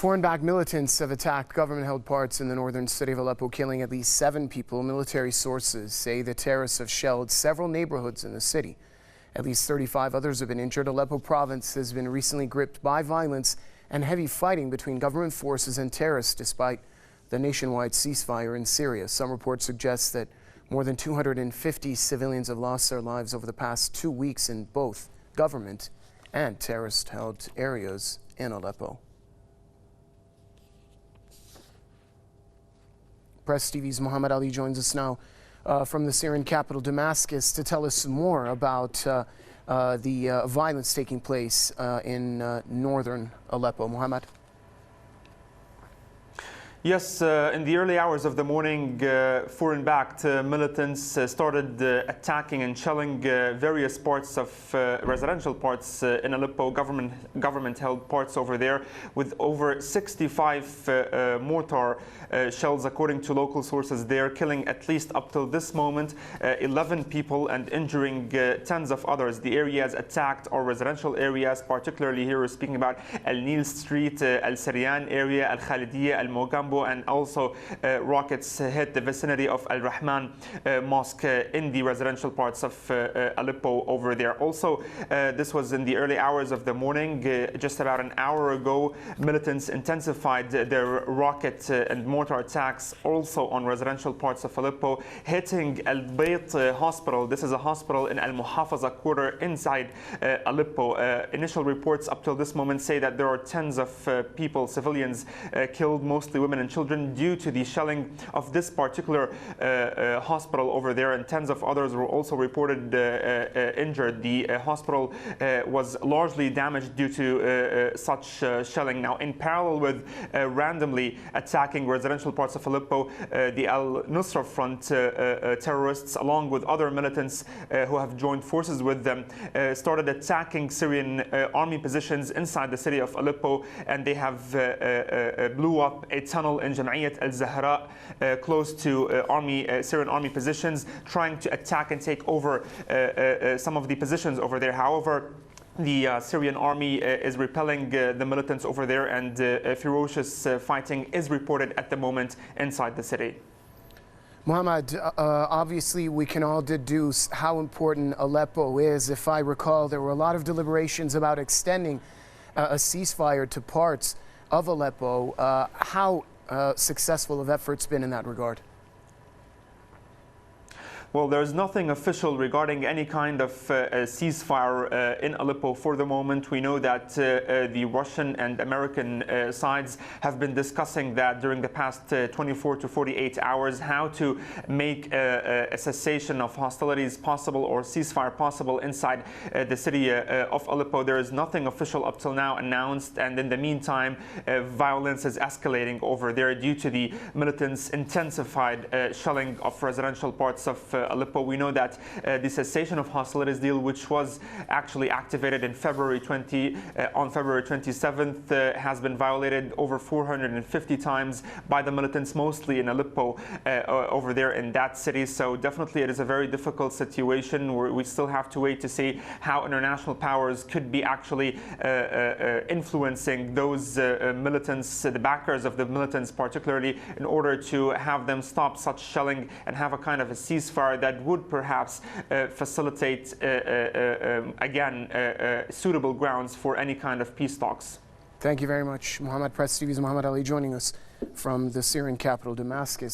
Foreign-backed militants have attacked government-held parts in the northern city of Aleppo, killing at least 7 people. Military sources say the terrorists have shelled several neighborhoods in the city. At least 35 others have been injured. Aleppo province has been recently gripped by violence and heavy fighting between government forces and terrorists, despite the nationwide ceasefire in Syria. Some reports suggest that more than 250 civilians have lost their lives over the past 2 weeks in both government and terrorist-held areas in Aleppo. Press TV's Muhammad Ali joins us now from the Syrian capital, Damascus, to tell us more about the violence taking place in northern Aleppo. Muhammad? Yes, in the early hours of the morning, foreign-backed militants started attacking and shelling various parts of residential parts in Aleppo, government-held parts over there, with over 65 mortar shells, according to local sources there, killing at least up till this moment 11 people and injuring tens of others. The areas attacked are residential areas, particularly here we're speaking about Al-Nil Street, Al-Sariyan area, Al-Khalidiyya, Al-Mogambo, and also rockets hit the vicinity of Al-Rahman Mosque in the residential parts of Aleppo over there. Also, this was in the early hours of the morning. Just about an hour ago, militants intensified their rocket and mortar attacks also on residential parts of Aleppo, hitting Al-Bayt Hospital. This is a hospital in Al-Muhafaza quarter inside Aleppo. Initial reports up till this moment say that there are tens of people, civilians, killed, mostly women and children, due to the shelling of this particular hospital over there, and tens of others were also reported injured. The hospital was largely damaged due to such shelling. Now, in parallel with randomly attacking residential parts of Aleppo, the Al-Nusra Front terrorists, along with other militants who have joined forces with them, started attacking Syrian army positions inside the city of Aleppo, and they have blew up a tunnel in Jam'iyyat al-Zahra close to Syrian army positions, trying to attack and take over some of the positions over there. However, the Syrian army is repelling the militants over there, and ferocious fighting is reported at the moment inside the city. Muhammad, obviously we can all deduce how important Aleppo is. If I recall, there were a lot of deliberations about extending a ceasefire to parts of Aleppo. How successful have efforts been in that regard? Well, there's nothing official regarding any kind of ceasefire in Aleppo for the moment. We know that the Russian and American sides have been discussing that during the past 24 to 48 hours, how to make a cessation of hostilities possible or ceasefire possible inside the city of Aleppo. There is nothing official up till now announced, and in the meantime, violence is escalating over there due to the militants' intensified shelling of residential parts of Aleppo. We know that the cessation of hostilities deal, which was actually activated in February 27th, has been violated over 450 times by the militants, mostly in Aleppo, over there in that city. So definitely it is a very difficult situation where we still have to wait to see how international powers could be actually influencing those militants, the backers of the militants particularly, in order to have them stop such shelling and have a kind of a ceasefire that would perhaps facilitate, again, suitable grounds for any kind of peace talks. Thank you very much, Muhammad. Press TV's Muhammad Ali joining us from the Syrian capital, Damascus.